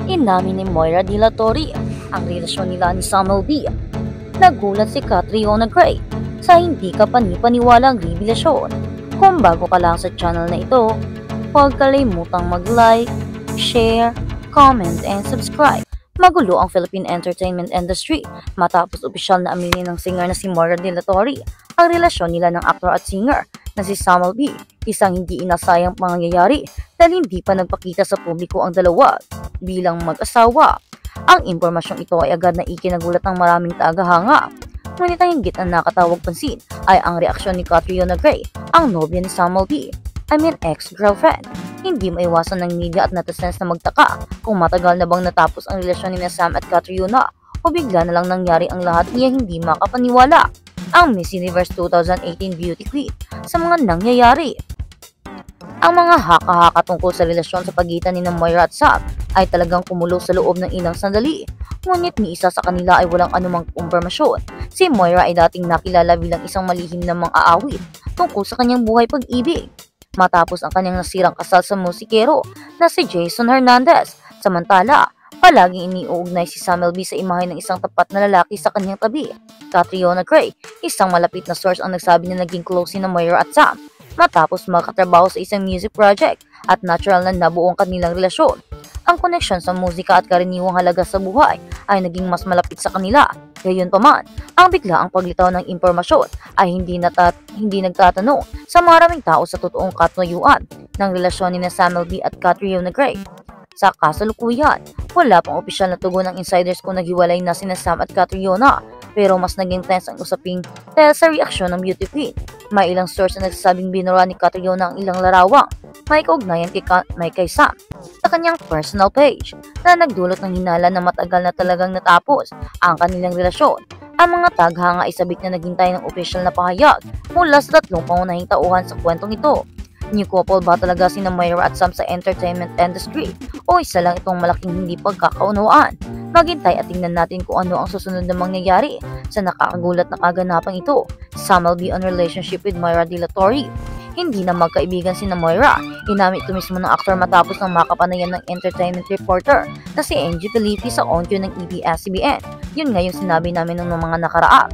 Inamin ni Moira De La Torre ang relasyon nila ni Samuel B. Nagulat si Catriona Gray sa hindi ka panipaniwalang revelasyon. Kung bago ka lang sa channel na ito, huwag kalimutang mag-like, share, comment, and subscribe. Magulo ang Philippine entertainment industry matapos opisyal na aminin ng singer na si Moira De La Torre ang relasyon nila ng aktor at singer na si Samuel B. Isang hindi inasayang pangyayari dahil hindi pa nagpakita sa publiko ang dalawa bilang mag-asawa. Ang impormasyong ito ay agad na ikinagulat ng maraming tagahanga. Ngunit ang higit na nakatawag pansin ay ang reaksyon ni Catriona Gray, ang nobya ni Samuel B. Ex-girlfriend. Hindi maiwasan ng media at netizens na magtaka kung matagal na bang natapos ang relasyon ni Sam at Catriona o bigla na lang nangyari ang lahat niya hindi makapaniwala. Ang Miss Universe 2018 Beauty Queen sa mga nangyayari. Ang mga haka-haka tungkol sa relasyon sa pagitan ni Moira at Sam ay talagang kumulo sa loob ng ilang sandali. Ngunit ni isa sa kanila ay walang anumang kumpirmasyon. Si Moira ay dating nakilala bilang isang malihim na mang-aawit tungkol sa kanyang buhay pag-ibig. Matapos ang kanyang nasirang kasal sa musikero na si Jason Hernandez. Samantala, palaging iniuugnay si Samuel B. sa imahe ng isang tapat na lalaki sa kanyang tabi. Catriona Gray, isang malapit na source ang nagsabi na naging close si Moira at Sam matapos magkatrabaho sa isang music project at natural na nabuo ang kanilang relasyon. Ang koneksyon sa musika at karaniwang halaga sa buhay ay naging mas malapit sa kanila. Gayunpaman, ang biglaang paglitaw ng impormasyon ay hindi nagtatanong sa maraming tao sa totoong katuyuan ng relasyon ni Samuel B. at Catriona Gray. Sa kasalukuyan, wala pang opisyal na tugon ng insiders kung naghiwalay na sina Sam at Catriona, pero mas naging tense ang usaping dahil sa reaksyon ng beauty queen. May ilang source na nagsasabing binura ni Catriona ang ilang larawang may kaugnayan kay Sam sa kanyang personal page na nagdulot ng hinala na matagal na talagang natapos ang kanilang relasyon. Ang mga taghanga ay sabik na naghintay ng opisyal na pahayag mula sa tatlong pangunahing tauhan sa kwentong ito. New couple ba talaga sina Moira at Sam sa entertainment industry o isa lang itong malaking hindi pagkakaunawaan? Maghintay at tingnan natin kung ano ang susunod na mangyayari sa nakakagulat na kaganapang ito. Samuel B. on relationship with Moira De La Torre. Hindi na magkaibigan sina Moira. Inamit ito mismo ng aktor matapos ng makapanayan ng entertainment reporter na si Angie Felipe sa on-cue ng ABS-CBN. Yun nga yung sinabi namin ng mga nakaraan.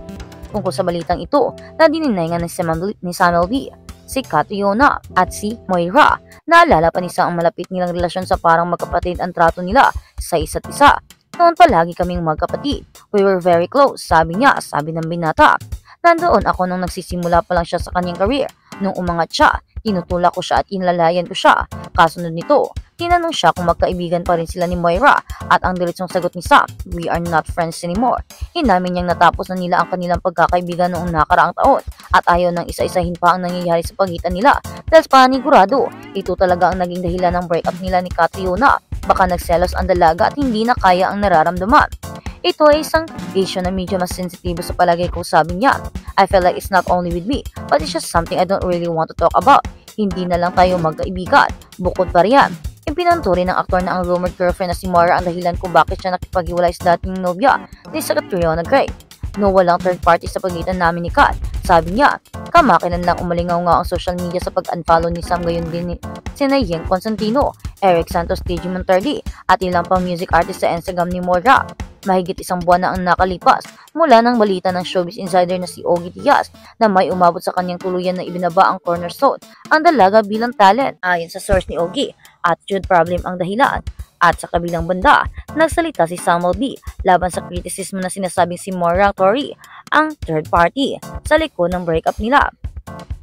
Tungkol sa balitang ito na dininengan ni Samuel B. si Catriona at si Moira. Naalala pa ni Sam ang malapit nilang relasyon sa parang magkapatid ang trato nila sa isa't isa. Noon palagi kaming magkapatid. We were very close, sabi niya, sabi ng binata. Nandoon ako nung nagsisimula pa lang siya sa kanyang career. Nung umangat siya, tinutulak ko siya at inlalayan ko siya. Kasunod nito, tinanong siya kung magkaibigan pa rin sila ni Moira at ang diretsong sagot ni Sam, we are not friends anymore. Inamin niyang natapos na nila ang kanilang pagkakaibigan noong nakaraang taon at ayaw nang isa-isahin pa ang nangyayari sa pagitan nila dahil panigurado, ito talaga ang naging dahilan ng breakup nila ni Catriona. Baka nagselos ang dalaga at hindi na kaya ang nararamdaman. Ito ay isang issue na medyo mas sensitibo sa palagay ko, sabi niya. I feel like it's not only with me, but it's just something I don't really want to talk about. Hindi na lang tayo magkaibigan. Bukod pa riyan, ipinanturi ng aktor na ang rumored girlfriend na si Moira ang dahilan kung bakit siya nakipaghiwalay sa dating nobya ni Catriona Gray. No, walang third party sa pagitan namin ni Kat. Sabi niya, kamakilan lang umalingaw nga ang social media sa pag-unfollow ni Sam, gayon din ni sina Yeng Constantino, Eric Santos, TG Monterdi at ilang pang music artist sa Instagram ni Moira. Mahigit isang buwan na ang nakalipas mula ng balita ng showbiz insider na si Ogie Diaz na may umabot sa kanyang tuluyan na ibinaba ang cornerstone ang dalaga bilang talent. Ayon sa source ni Ogie, attitude problem ang dahilan. At sa kabilang banda, nagsalita si Samuel B. laban sa kritisismo na sinasabing si Moira Torre ang third party sa likod ng breakup nila.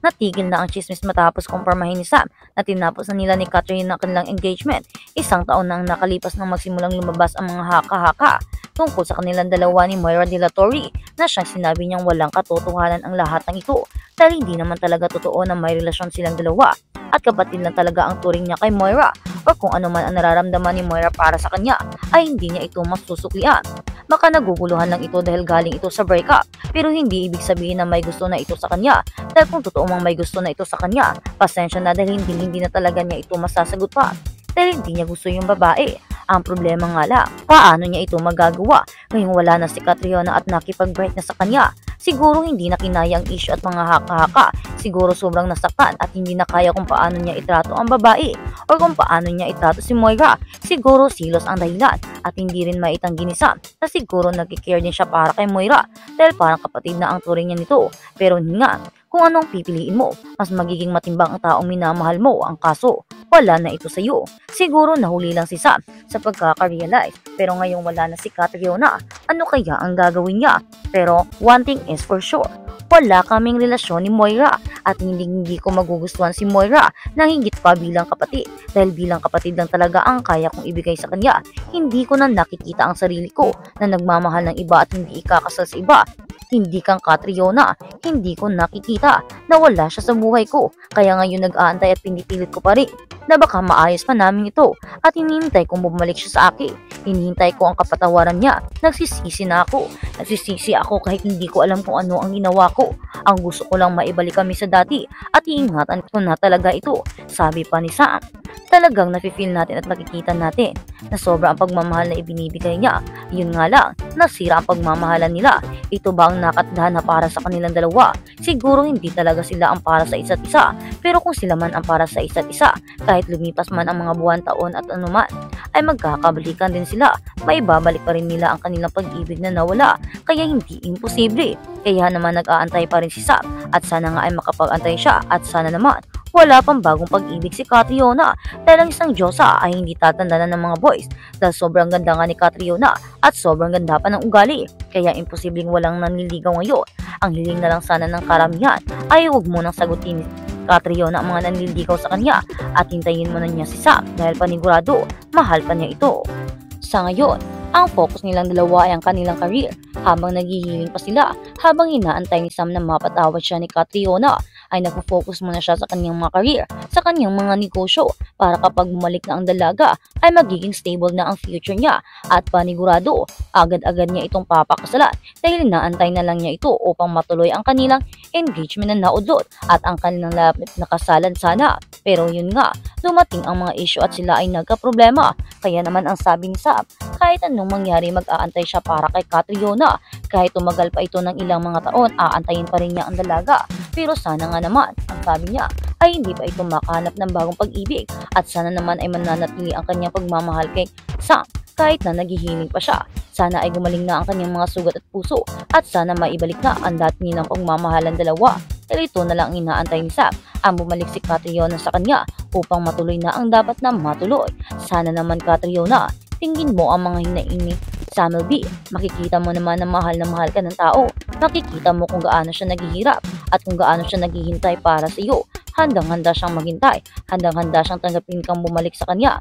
Natigil na ang chismis matapos kumpirmahin ni Sam na tinapos na nila ni Catriona ang kanilang engagement. Isang taon na ang nakalipas nang magsimulang lumabas ang mga haka-haka tungkol sa kanilang dalawa ni Moira De La Torre na siyang sinabi niyang walang katotohanan ang lahat ng ito dahil hindi naman talaga totoo na may relasyon silang dalawa at kapatid lang talaga ang turing niya kay Moira o kung ano man ang nararamdaman ni Moira para sa kanya ay hindi niya ito masusuklian. Baka naguguluhan lang ito dahil galing ito sa breakup pero hindi ibig sabihin na may gusto na ito sa kanya dahil kung totoo mang may gusto na ito sa kanya, pasensya na dahil hindi na talaga niya ito masasagot pa dahil hindi niya gusto yung babae. Ang problema nga lang, paano niya ito magagawa Ngayong wala na si Catriona at nakipag-break na sa kanya, siguro hindi na kinaya ang issue at mga haka-haka. Siguro sobrang nasaktan at hindi na kaya kung paano niya itrato ang babae o kung paano niya itrato si Moira. Siguro silos ang dahilan at hindi rin maitanggi ni Sam na siguro nagkikare din siya para kay Moira dahil parang kapatid na ang turing niya nito. Pero nga, kung anong pipiliin mo, mas magiging matimbang ang taong minamahal mo. Ang kaso, wala na ito sa iyo. Siguro nahuli lang si Sam sa pagkaka-realize. Pero ngayong wala na si Catriona, ano kaya ang gagawin niya? Pero one thing is for sure, wala kaming relasyon ni Moira at hindi ko magugustuhan si Moira na higit pa bilang kapatid dahil bilang kapatid lang talaga ang kaya kong ibigay sa kanya. Hindi ko na nakikita ang sarili ko na nagmamahal ng iba at hindi ikakasal sa iba. Hindi kang Catriona, hindi ko nakikita na wala siya sa buhay ko. Kaya ngayon nag-aantay at pinipilit ko pa rin na baka maayos pa namin ito at hinihintay kong bumalik siya sa akin. Hinihintay ko ang kapatawaran niya. Nagsisisi na ako. Nagsisisi ako kahit hindi ko alam kung ano ang ginawa ko. Ang gusto ko lang maibalik kami sa dati at iingatan ko na talaga ito. Sabi pa ni Sam. Talagang nafe-feel natin at nakikita natin na sobra ang pagmamahal na ibinibigay niya. Yun nga lang, nasira ang pagmamahalan nila. Ito ba ang nakatadhana para sa kanilang dalawa? Siguro hindi talaga sila ang para sa isa't isa. Pero kung sila man ang para sa isa't isa, kahit lumipas man ang mga buwan, taon at anuman, ay magkakabalikan din sila. Maibabalik pa rin nila ang kanilang pag-ibig na nawala. Kaya hindi imposible. Kaya naman nag-aantay pa rin si Sam at sana nga ay makapag-antay siya at sana naman wala pang bagong pag-ibig si Catriona dahil ang isang Diyosa ay hindi tatandanan ng mga boys dahil sobrang ganda nga ni Catriona at sobrang ganda pa ng ugali. Kaya imposibleng walang nanliligaw ngayon. Ang hiling na lang sana ng karamihan ay huwag mo nang sagutin ni Catriona ang mga nanliligaw sa kanya at hintayin mo na niya si Sam dahil panigurado mahal pa niya ito. Sa ngayon, ang focus nilang dalawa ay ang kanilang career habang naghihiling pa sila. Habang inaantay ni Sam na mapatawad siya ni Catriona ay nagpo-focus muna siya sa kanyang mga career, sa kanyang mga negosyo para kapag bumalik na ang dalaga ay magiging stable na ang future niya at panigurado agad-agad niya itong papakasalan dahil inaantay na lang niya ito upang matuloy ang kanilang engagement na naudlot at ang kanilang lapit na kasalan sana. Pero yun nga, dumating ang mga issue at sila ay nagka-problema. Kaya naman ang sabi ni Sam, kahit anong mangyari mag-aantay siya para kay Catriona. Kahit tumagal pa ito ng ilang mga taon, aantayin pa rin niya ang dalaga. Pero sana nga naman, ang sabi niya, ay hindi pa ito makahanap ng bagong pag-ibig at sana naman ay mananatili ang kanyang pagmamahal kay Sam kahit na naghihiling pa siya. Sana ay gumaling na ang kanyang mga sugat at puso at sana maibalik na ang dati nilang pagmamahalan dalawa. Pero ito na lang ang inaantay ni Sam, ang bumalik si Catriona sa kanya upang matuloy na ang dapat na matuloy. Sana naman Catriona, tingin mo ang mga hinaing ni Samuel B. Makikita mo naman na mahal ka ng tao. Makikita mo kung gaano siya naghihirap at kung gaano siya naghihintay para sa iyo. Handang-handa siyang maghintay. Handang-handa siyang tanggapin kang bumalik sa kanya.